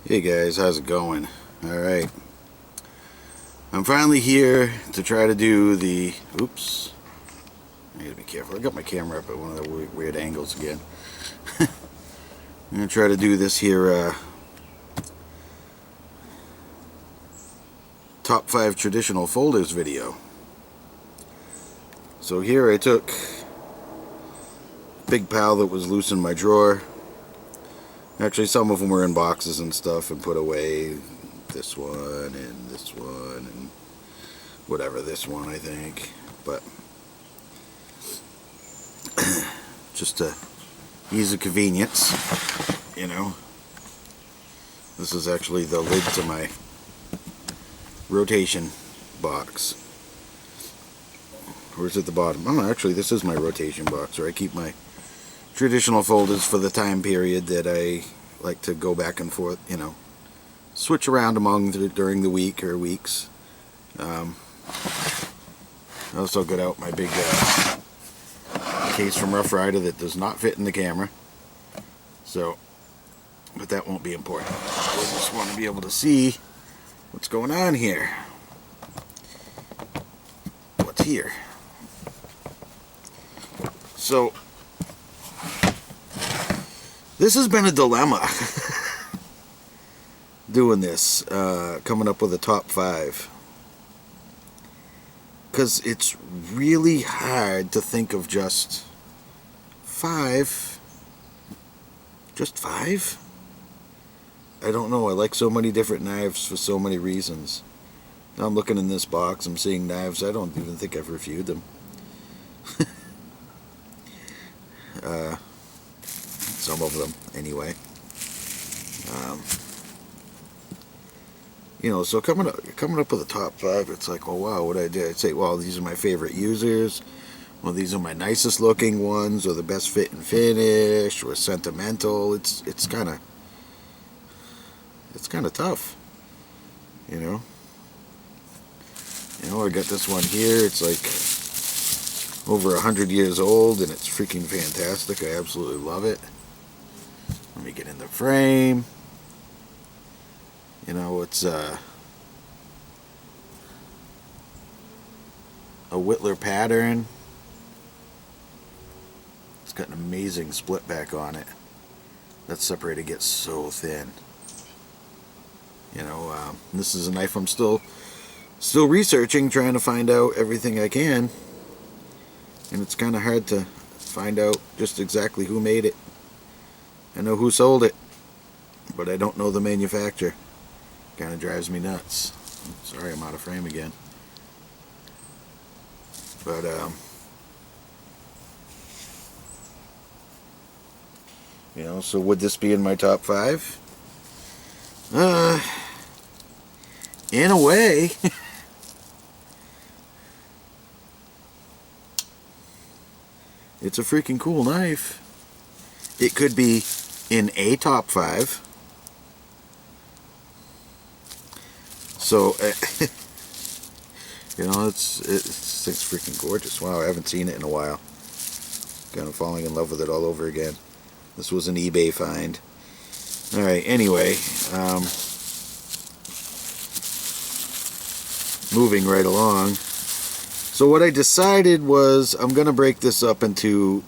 Hey guys, how's it going? Alright, I'm finally here to try to do the... Oops. I gotta be careful. I got my camera up at one of the weird angles again. I'm gonna try to do this here, top 5 traditional folders video. So here I took a big pile that was loose in my drawer. Actually, some of them were in boxes and stuff and put away. This one and this one and whatever, this one I think. But just to ease of convenience, you know. This is actually the lid to my rotation box. Where's at the bottom? Oh, actually, this is my rotation box where I keep my traditional folders for the time period that I like to go back and forth, you know, switch around among during the week or weeks. I also got out my big case from Rough Rider that does not fit in the camera. So, but that won't be important. I just want to be able to see what's going on here. What's here? So, this has been a dilemma doing this, coming up with a top 5. Because it's really hard to think of just 5. Just 5? I don't know. I like so many different knives for so many reasons. Now I'm looking in this box, I'm seeing knives. I don't even think I've reviewed them. Some of them, anyway. You know, so coming up with a top 5, it's like, oh wow, what I did. I'd say, well, these are my favorite users. Well, these are my nicest looking ones, or the best fit and finish, or sentimental. It's kind of tough, you know. You know, I got this one here. It's like over 100 years old, and it's freaking fantastic. I absolutely love it. Let me get in the frame. You know, it's a Whittler pattern. It's got an amazing split back on it. That separator gets so thin. You know, this is a knife I'm still researching, trying to find out everything I can. And it's kind of hard to find out just exactly who made it. I know who sold it, but I don't know the manufacturer. Kind of drives me nuts. Sorry, I'm out of frame again. But, you know, so would this be in my top 5? In a way. It's a freaking cool knife. It could be in a top 5. So, you know, it's freaking gorgeous. Wow, I haven't seen it in a while. Kind of falling in love with it all over again. This was an eBay find. Alright, anyway, moving right along. So what I decided was I'm going to break this up into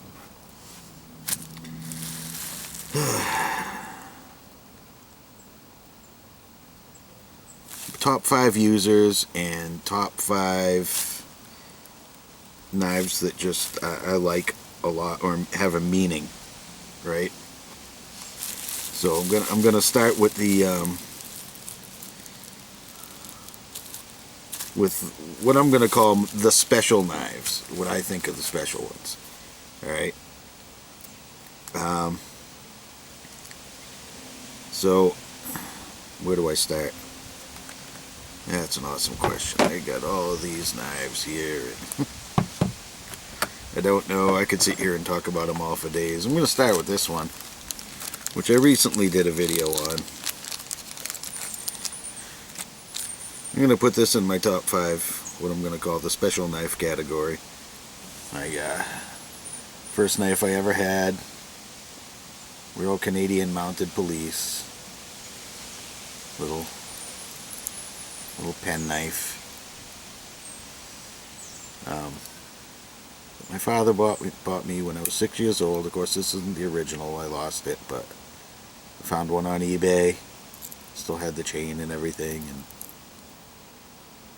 top 5 users and top 5 knives that just I like a lot or have a meaning, right? So I'm gonna start with the with what I'm gonna call the special knives. What I think of the special ones. All right. So where do I start? That's an awesome question. I got all of these knives here. I don't know. I could sit here and talk about them all for days. I'm going to start with this one, which I recently did a video on. I'm going to put this in my top 5, what I'm going to call the special knife category. My first knife I ever had. Royal Canadian Mounted Police. Little pen knife. My father bought me when I was 6 years old. Of course, this isn't the original. I lost it, but I found one on eBay. Still had the chain and everything, and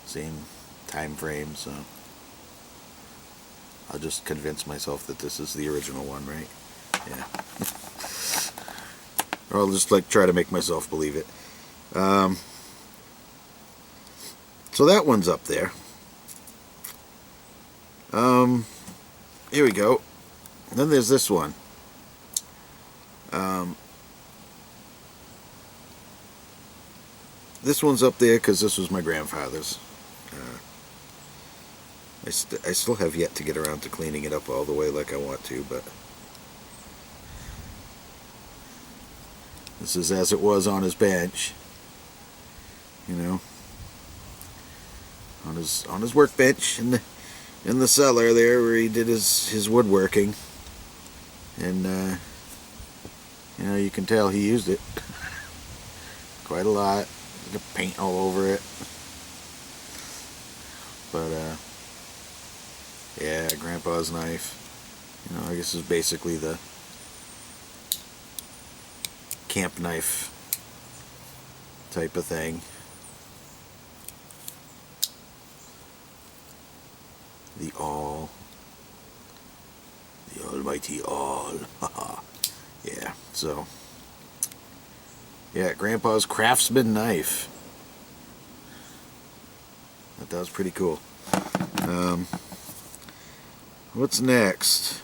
same time frame. So I'll just convince myself that this is the original one, right? Yeah. Or I'll just like try to make myself believe it. So that one's up there. Here we go. Then there's this one. This one's up there because this was my grandfather's. I still have yet to get around to cleaning it up all the way like I want to, but this is as it was on his bench, you know, on his workbench in the cellar there where he did his woodworking, and you know, you can tell he used it quite a lot. The paint all over it, but yeah, Grandpa's knife. You know, I guess is basically the camp knife type of thing. The almighty awl. Yeah, so yeah, Grandpa's craftsman knife. That was pretty cool. What's next?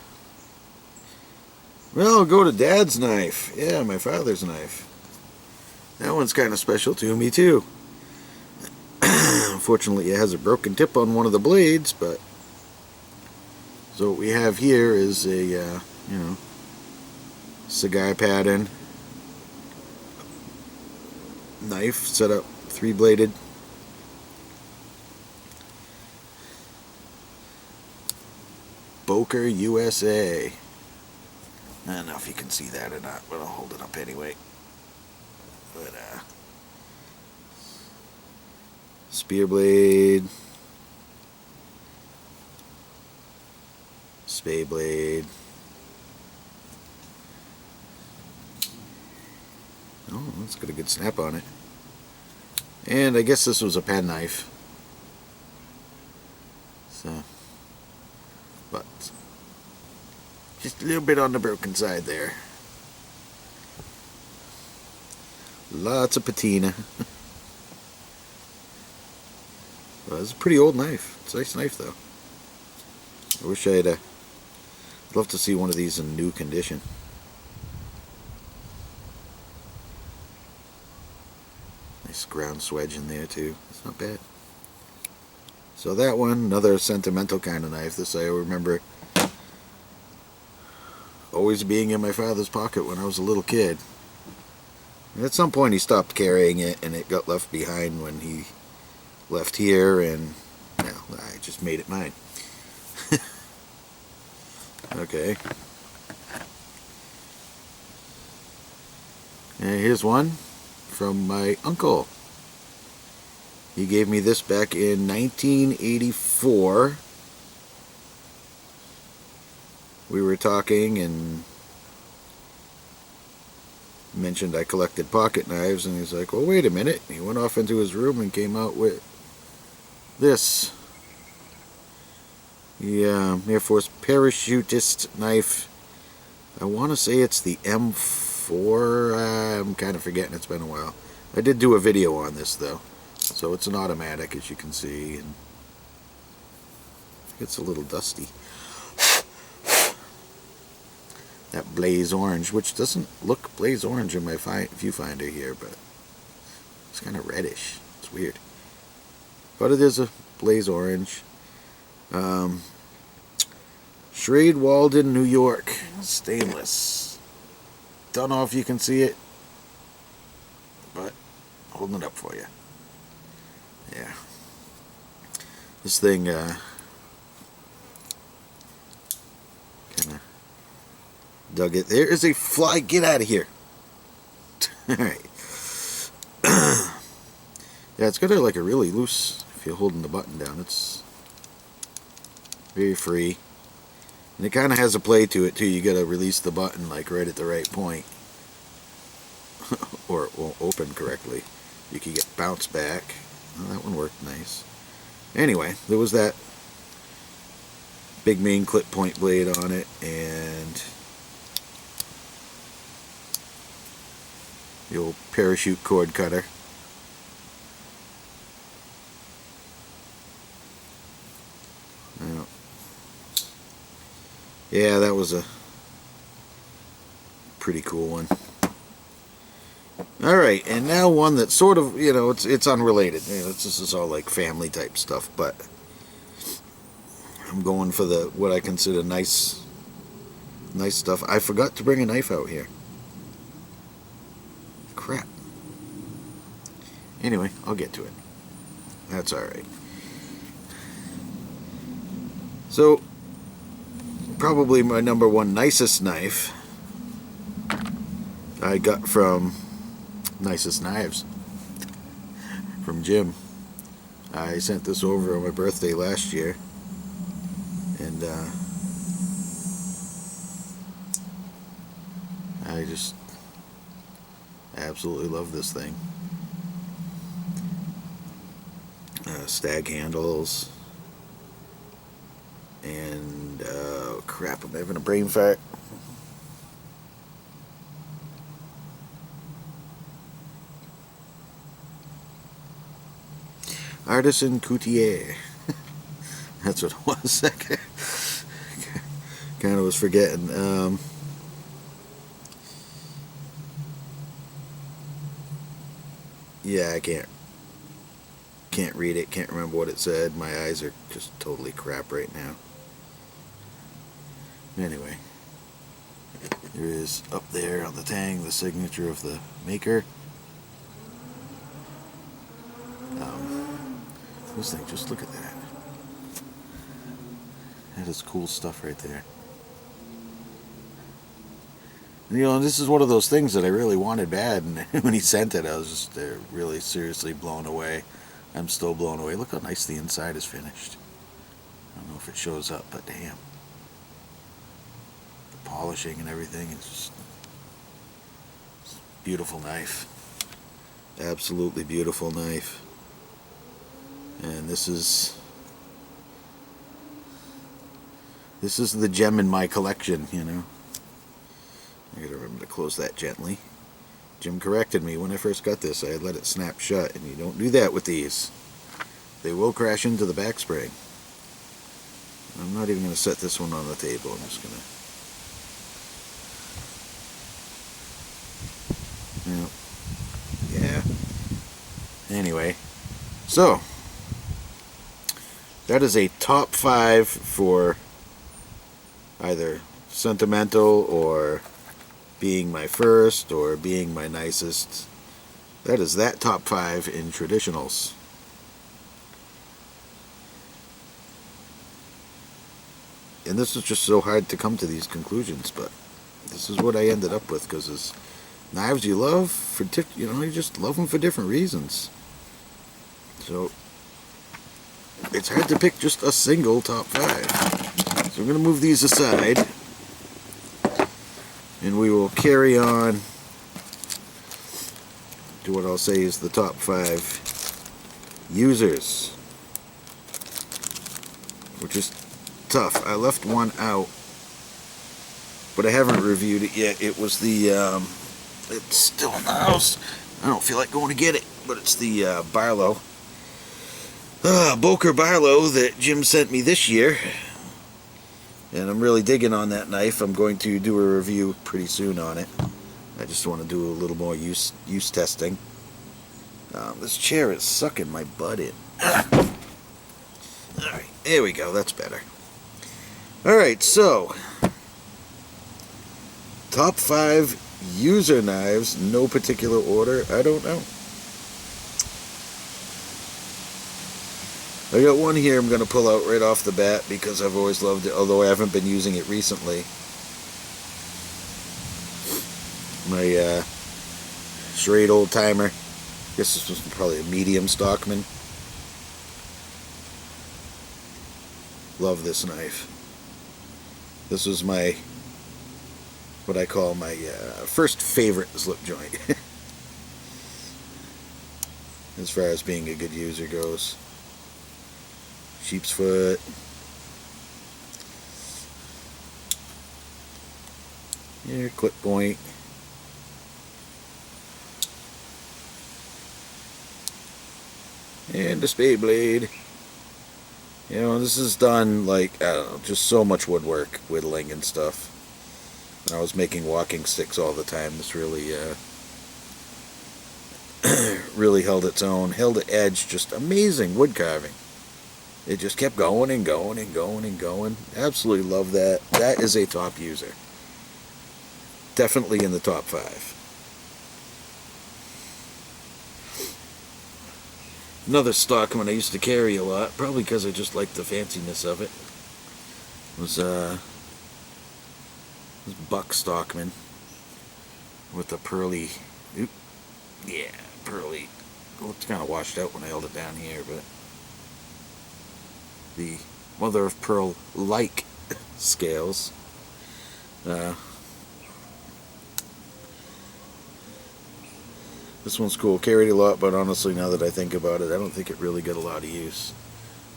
Well, I'll go to Dad's knife. Yeah, my father's knife. That one's kind of special to me too. Unfortunately, it has a broken tip on one of the blades, but so what we have here is a you know, cigar pattern knife set up, 3-bladed. Boker, USA. I don't know if you can see that or not, but I'll hold it up anyway. But spear blade, spade blade. Oh, that's got a good snap on it. And I guess this was a pen knife. So, but just a little bit on the broken side there. Lots of patina. Well, it's a pretty old knife. It's a nice knife though. I wish I'd love to see one of these in new condition. Nice ground swedge in there too. It's not bad. So that one, another sentimental kind of knife. This I remember always being in my father's pocket when I was a little kid. And at some point he stopped carrying it and it got left behind when he left here, and well, I just made it mine. Okay. And here's one from my uncle. He gave me this back in 1984. We were talking and mentioned I collected pocket knives, and he's like, well, wait a minute. He went off into his room and came out with this. The Air Force parachutist knife. I want to say it's the M4. I'm kind of forgetting. It's been a while. I did do a video on this though. So it's an automatic, as you can see, and it's a little dusty. That blaze orange, which doesn't look blaze orange in my viewfinder here, but it's kind of reddish. It's weird. But it is a blaze orange. Shrade Walden, New York. Stainless. Don't know if you can see it, but holding it up for you. Yeah. This thing kind of dug it. There is a fly. Get out of here. Alright. Yeah, it's got like a really loose, if you're holding the button down, it's very free. And it kind of has a play to it too. You got to release the button like right at the right point, or it won't open correctly. You can get bounce back. Well, that one worked nice. Anyway, there was that big main clip point blade on it, and the old parachute cord cutter. Yeah, that was a pretty cool one. Alright, and now one that sort of, it's unrelated. This is all like family type stuff, but I'm going for what I consider nice stuff. I forgot to bring a knife out here. Crap. Anyway, I'll get to it. That's alright. So, probably my number one nicest knife I got from Nicest Knives from Jim. I sent this over on my birthday last year, and I just absolutely love this thing. Stag handles, and crap, I'm having a brain fart. Artisan Coutier. That's what it was. Kind of was forgetting. Yeah, I can't read it. Can't remember what it said. My eyes are just totally crap right now. Anyway, there is up there on the tang the signature of the maker. This thing, just look at that. That is cool stuff right there. And, this is one of those things that I really wanted bad, and when he sent it, I was just really seriously blown away. I'm still blown away. Look how nice the inside is finished. I don't know if it shows up, but damn. The polishing and everything is just beautiful knife. Absolutely beautiful knife. And this is the gem in my collection, I gotta remember to close that gently. Jim corrected me when I first got this. I had let it snap shut, and you don't do that with these. They will crash into the back spring. I'm not even gonna set this one on the table. I'm just gonna, yeah. Anyway, so that is a top 5 for either sentimental or being my first or being my nicest. That is that top 5 in traditionals. And this is just so hard to come to these conclusions, but this is what I ended up with, because it's knives you love for you just love them for different reasons. So it's hard to pick just a single top 5. So I'm going to move these aside, and we will carry on to what I'll say is the top 5 users, which is tough. I left one out, but I haven't reviewed it yet. It was the, it's still in the house. I don't feel like going to get it, but it's the Barlow. Boker Barlow that Jim sent me this year, and I'm really digging on that knife. I'm going to do a review pretty soon on it. I just want to do a little more use testing. This chair is sucking my butt in. Alright, there we go, that's better. Alright, so top 5 user knives, no particular order, I don't know. I got one here I'm going to pull out right off the bat because I've always loved it, although I haven't been using it recently. My straight old timer Guess this was probably a medium Stockman. Love this knife. This was my, what I call my first favorite slip joint. As far as being a good user goes. Sheep's foot. Here, clip point. And the spade blade. You know, this is done like, I don't know, just so much woodwork, whittling and stuff. When I was making walking sticks all the time, this really, really held its own, held the edge, just amazing wood carving. It just kept going and going and going and going. Absolutely love that. That is a top user. Definitely in the top 5. Another Stockman I used to carry a lot, probably because I just liked the fanciness of it, was this Buck Stockman with a pearly, pearly. It looked kind of washed out when I held it down here, but the mother of pearl like scales. This one's cool. Carried a lot, but honestly, now that I think about it, I don't think it really got a lot of use.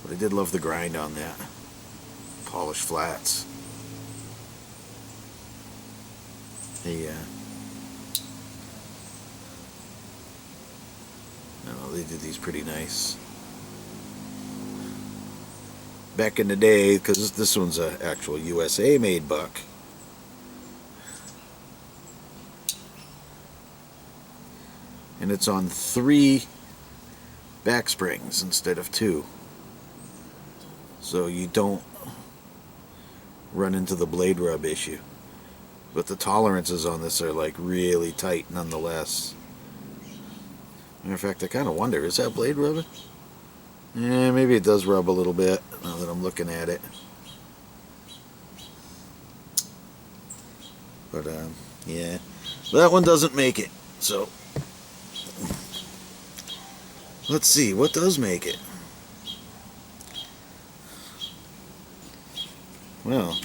But I did love the grind on that. Polished flats. They did these pretty nice. Back in the day, because this one's an actual USA made buck. And it's on 3 back springs instead of 2. So you don't run into the blade rub issue. But the tolerances on this are like really tight nonetheless. Matter of fact, I kind of wonder, is that blade rubbing? Yeah, maybe it does rub a little bit now that I'm looking at it. But yeah, that one doesn't make it. So let's see, what does make it? Well,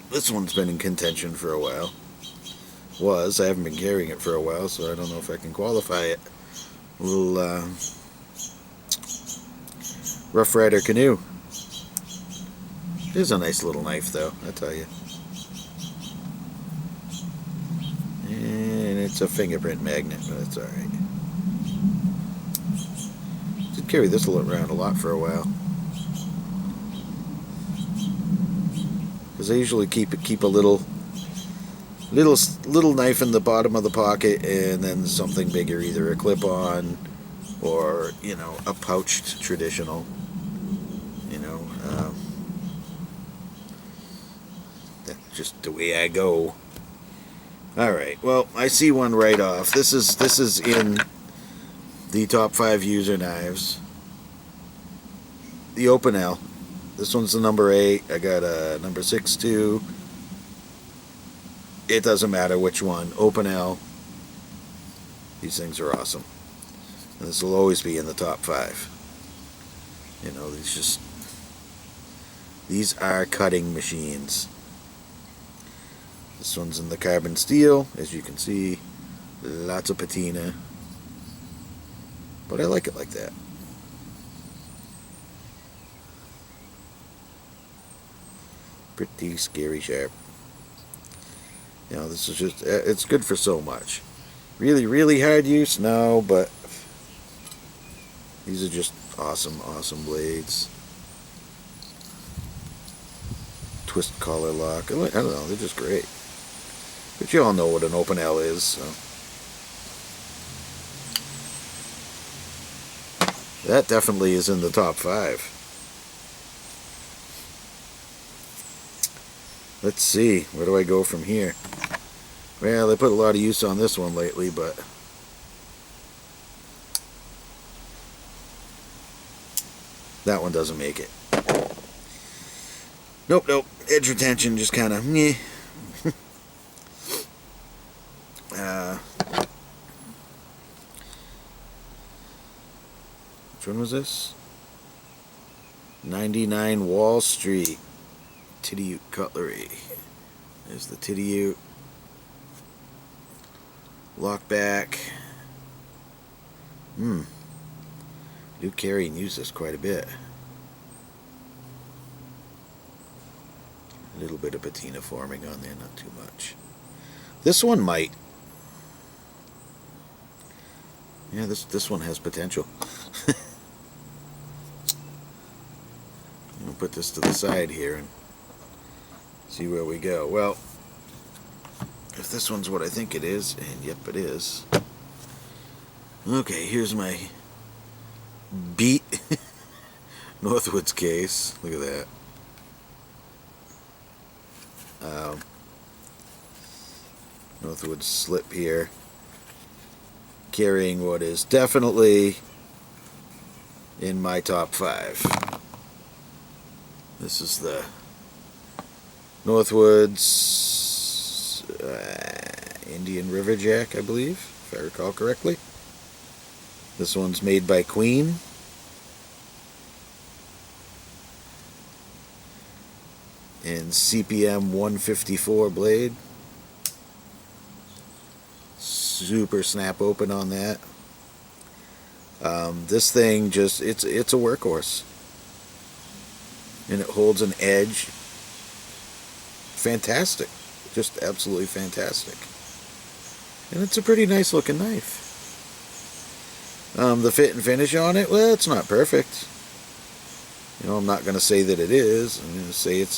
this one's been in contention for a while. I haven't been carrying it for a while, so I don't know if I can qualify it. A little Rough Rider canoe. It is a nice little knife, though, I tell you. And it's a fingerprint magnet, but that's alright. Did carry this around a lot for a while. Because I usually keep a little knife in the bottom of the pocket, and then something bigger, either a clip-on or, you know, a pouched traditional. You know, that's just the way I go. All right. Well, I see one right off. This is in the top 5 user knives. The Open L. This one's the number 8. I got a number 6 too. It doesn't matter which one. Open L. These things are awesome. And this will always be in the top 5. You know, these are cutting machines. This one's in the carbon steel, as you can see. Lots of patina. But I like it like that. Pretty scary sharp. You know, this is just, it's good for so much. Really, really hard use? No, but these are just awesome, awesome blades. Twist collar lock. I don't know, they're just great. But you all know what an Open L is, so. That definitely is in the top 5. Let's see, where do I go from here? Well, they put a lot of use on this one lately, but that one doesn't make it. Nope. Edge retention just kind of meh. Which one was this? 99 Wall Street. Titty Ute Cutlery. There's the Titty Ute. Lock back. Do carry and use this quite a bit. A little bit of patina forming on there, not too much. This one might. Yeah, this one has potential. I'll put this to the side here and see where we go. Well, if this one's what I think it is, and yep, it is. Okay, here's my beat Northwoods case. Look at that. Northwoods slip here, carrying what is definitely in my top 5. This is the Northwoods Indian River Jack, I believe, if I recall correctly. This one's made by Queen. In CPM 154 blade. Super snap open on that. This thing just, it's a workhorse. And it holds an edge. Fantastic. Just absolutely fantastic. And it's a pretty nice looking knife. The fit and finish on it, well, it's not perfect. You know, I'm not going to say that it is. I'm going to say it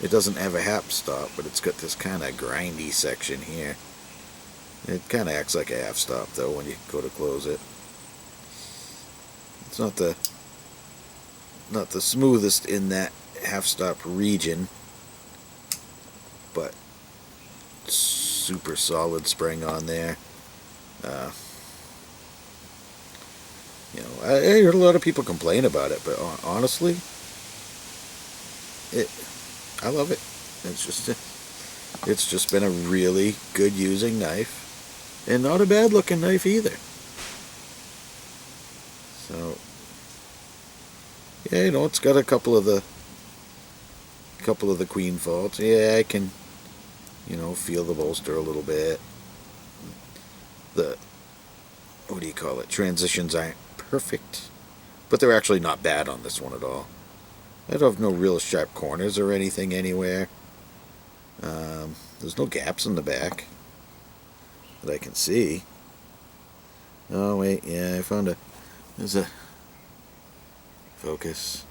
doesn't have a half stop, but it's got this kind of grindy section here. It kind of acts like a half stop, though, when you go to close it. It's not the smoothest in that half stop region, but super solid spring on there. You know, I heard a lot of people complain about it, but honestly, I love it. It's just been a really good using knife, and not a bad looking knife either. So, yeah, you know, it's got a couple of the Queen faults. Yeah, I can, you know, feel the bolster a little bit. What do you call it? Transitions aren't perfect, but they're actually not bad on this one at all. I don't have no real sharp corners or anything anywhere. There's no gaps in the back that I can see. Oh wait, yeah, I found there's a focus.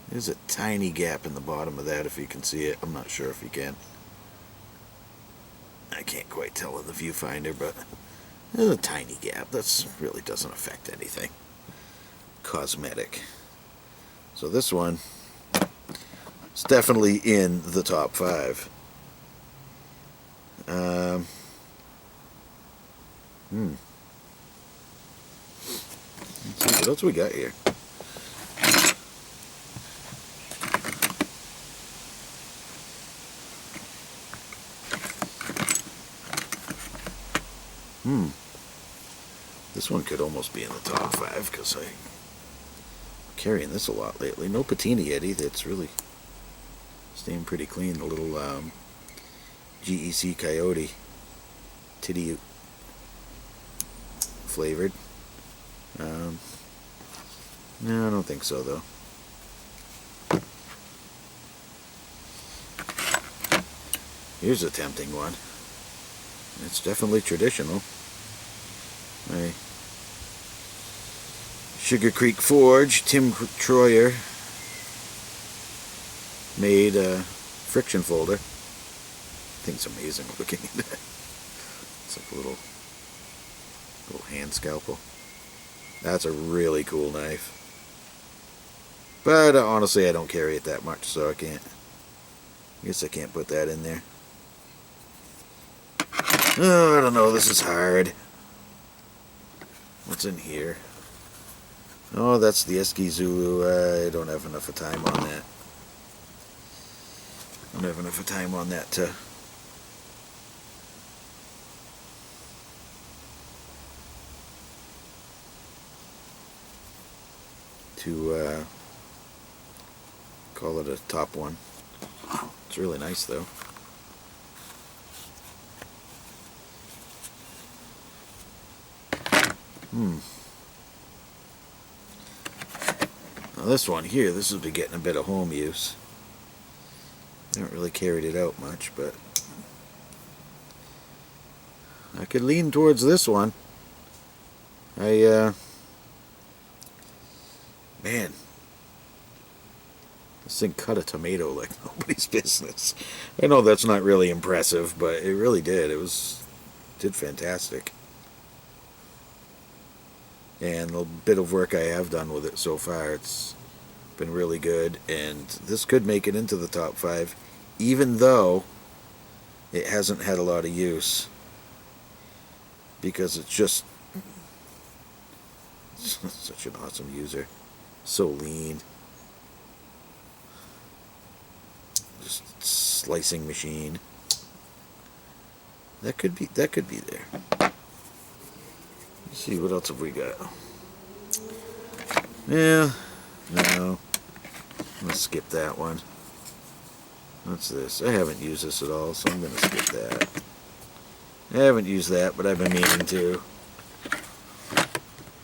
There's a tiny gap in the bottom of that, if you can see it. I'm not sure if you can. I can't quite tell in the viewfinder, but there's a tiny gap. That really doesn't affect anything. Cosmetic. So this one is definitely in the top 5. Let's see what else we got here. This one could almost be in the top 5 because I'm carrying this a lot lately. No patina yet either. It's really staying pretty clean. The little GEC Coyote Titty Ute flavored. No, I don't think so though. Here's a tempting one. It's definitely traditional. My Sugar Creek Forge, Tim Troyer made a friction folder. I think it's amazing looking at that. It's like a little hand scalpel. That's a really cool knife. But honestly, I don't carry it that much, so I guess I can't put that in there. Oh, I don't know, this is hard. What's in here? Oh, that's the Eski Zulu. I don't have enough of time on that. I don't have enough of time on that to... to call it a top one. It's really nice though. Now this one here, this will be getting a bit of home use. I haven't really carried it out much, but I could lean towards this one. Man, this thing cut a tomato like nobody's business. I know that's not really impressive, but it really did. It did fantastic. And the bit of work I have done with it so far, it's been really good, and this could make it into the top 5, even though it hasn't had a lot of use, because it's just such an awesome user. So lean. Just slicing machine. That could be there. Let's see, what else have we got? Yeah, no. I'm going to skip that one. What's this? I haven't used this at all, so I'm going to skip that. I haven't used that, but I've been meaning to.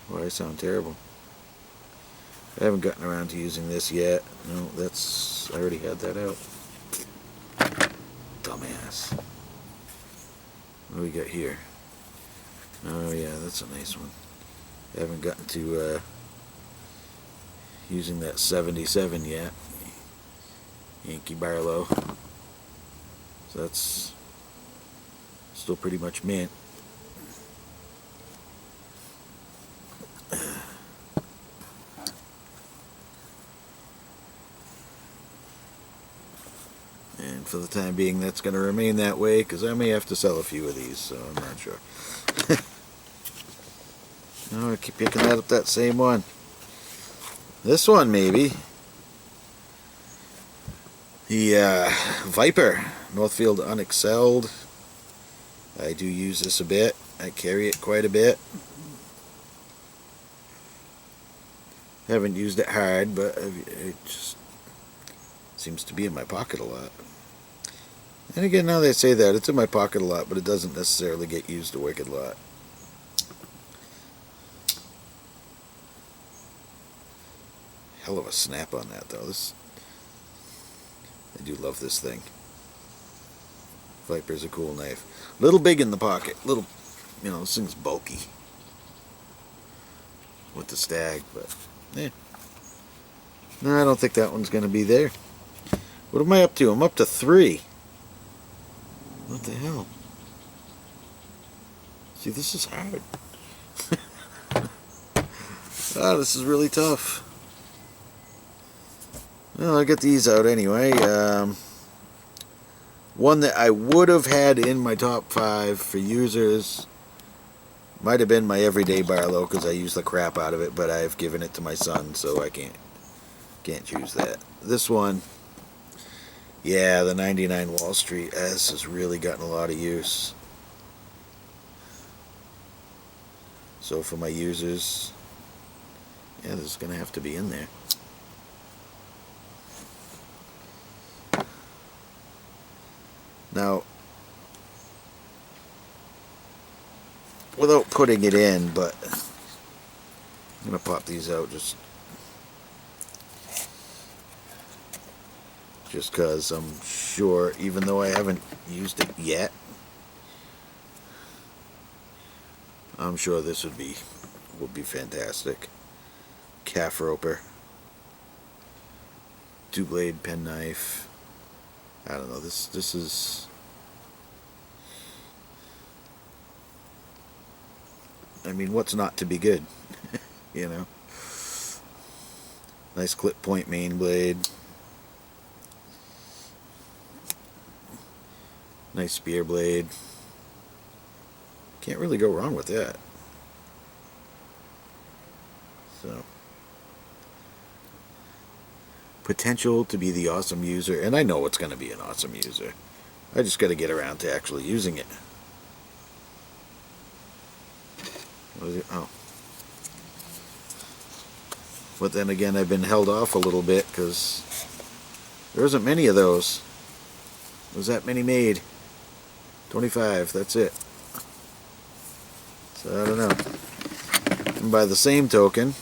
Boy, I sound terrible. I haven't gotten around to using this yet. No, I already had that out. Dumbass. What do we got here? Oh yeah, that's a nice one. I haven't gotten to using that 77 yet. Yankee Barlow. So that's still pretty much mint. And for the time being, that's going to remain that way, because I may have to sell a few of these, so I'm not sure. No, I keep picking up that same one. This one, maybe. The Viper, Northfield Unexcelled. I do use this a bit. I carry it quite a bit. Haven't used it hard, but it just seems to be in my pocket a lot. And again, now they say that, it's in my pocket a lot, but it doesn't necessarily get used a wicked lot. Hell of a snap on that, though. I do love this thing. Viper's a cool knife. Little big in the pocket. Little, this thing's bulky with the stag, but yeah. No, I don't think that one's going to be there. What am I up to? I'm up to 3. What the hell? See, this is hard. This is really tough. Well, I got these out anyway. One that I would have had in my top 5 for users might have been my everyday Barlow, because I use the crap out of it, but I've given it to my son, so I can't choose that. This one, yeah, the 99 Wall Street. This has really gotten a lot of use. So for my users, yeah, this is going to have to be in there. Now, without putting it in, but I'm going to pop these out just because I'm sure, even though I haven't used it yet, I'm sure this would be fantastic. Calf roper, 2-blade penknife. I don't know, this is, I mean, what's not to be good? Nice clip point main blade. Nice spear blade. Can't really go wrong with that. So, potential to be the awesome user, and I know it's going to be an awesome user. I just got to get around to actually using it. What is it? Oh. But then again, I've been held off a little bit because there isn't many of those. Was that many made? 25, that's it. So I don't know. And by the same token,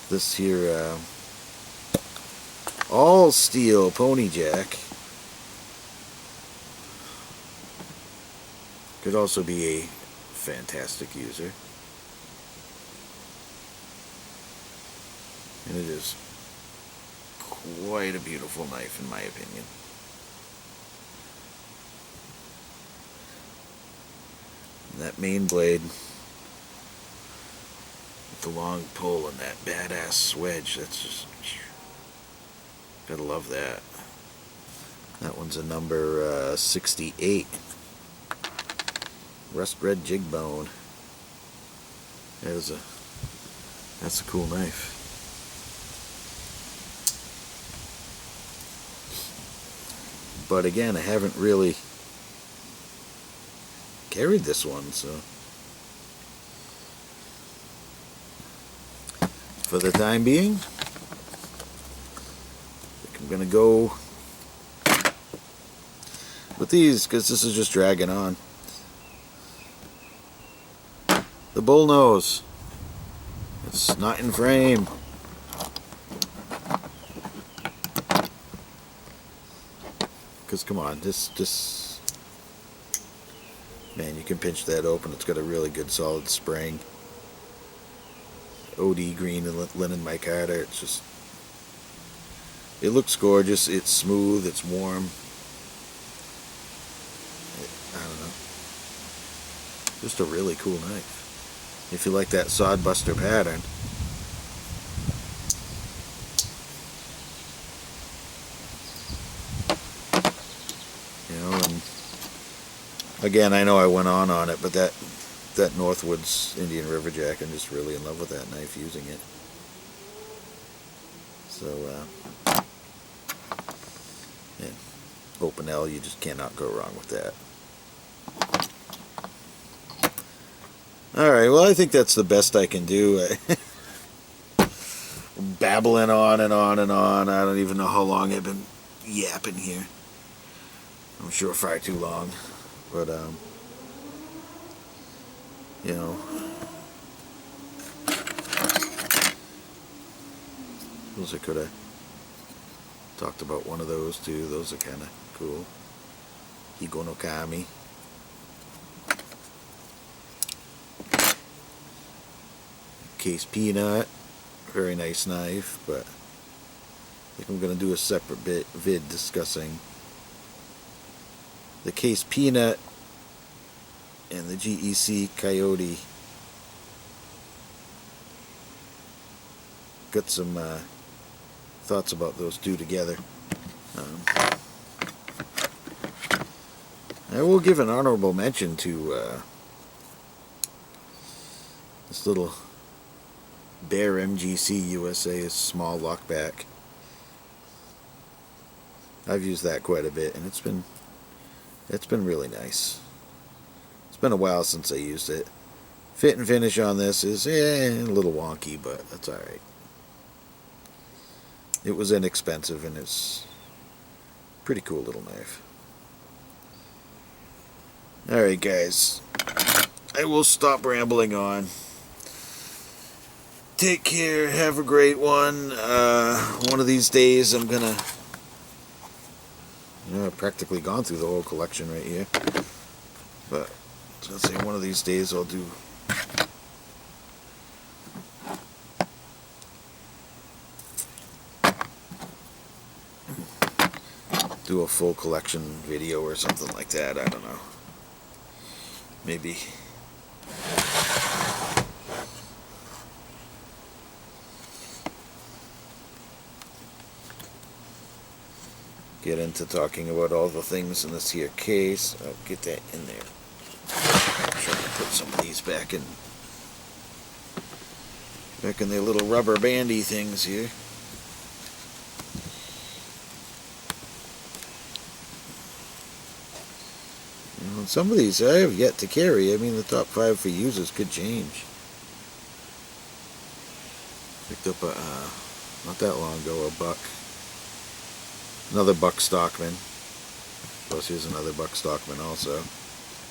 this here all steel pony jack could also be a fantastic user. And it is quite a beautiful knife in my opinion. And that main blade with the long pull and that badass swedge, that's just, gotta love that. That one's a number 68. Rust red jig bone. That's a cool knife. But again, I haven't really carried this one, so for the time being, I think I'm gonna go with these because this is just dragging on. The bull nose. It's not in frame. Because come on, this man, you can pinch that open. It's got a really good solid spring. OD green and linen micarta. It's just, it looks gorgeous. It's smooth. It's warm. I don't know. Just a really cool knife. If you like that sodbuster pattern. And again, I know I went on it, but that Northwoods Indian River Jack, I'm just really in love with that knife using it. So, yeah, open L, you just cannot go wrong with that. Alright, well, I think that's the best I can do. Babbling on and on and on. I don't even know how long I've been yapping here. I'm sure far too long. But, you know, I could have talked about one of those too. Those are kind of cool. Higo no Kami. Case Peanut. Very nice knife, but I think I'm going to do a separate vid discussing the Case Peanut and the GEC Coyote. Got some thoughts about those two together. I will give an honorable mention to this little Bear MGC USA small lockback. I've used that quite a bit, and it's been really nice. It's been a while since I used it. Fit and finish on this is a little wonky, but that's alright. It was inexpensive, and it's a pretty cool little knife. Alright guys, I will stop rambling on. Take care, have a great one. One of these days I'm gonna, I've practically gone through the whole collection right here. But I was gonna say one of these days I'll do a full collection video or something like that. I don't know. Maybe. Get into talking about all the things in this here case. I'll get that in there. I'm trying to put some of these back in their little rubber bandy things here. And some of these I have yet to carry. I mean, the top 5 for users could change. Picked up a, not that long ago, a buck. Another buck stockman. Plus here's another buck stockman also.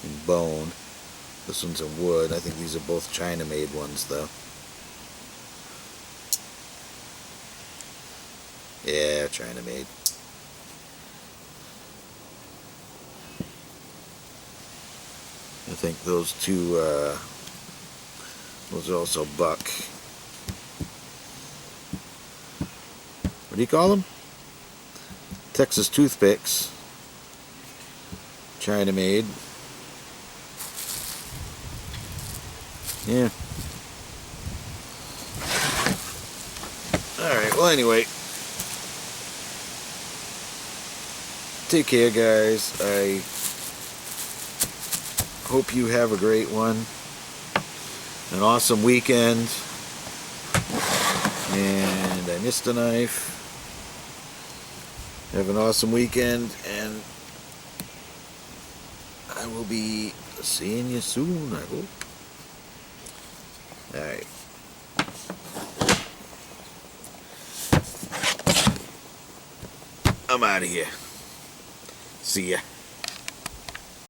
In bone. This one's in wood. I think these are both China-made ones though. Yeah, China-made. I think those two, those are also buck. What do you call them? Texas toothpicks. China-made. Yeah. Alright, well anyway. Take care, guys. I hope you have a great one. An awesome weekend. And I missed a knife. Have an awesome weekend, and I will be seeing you soon, I hope. Alright. I'm out of here. See ya.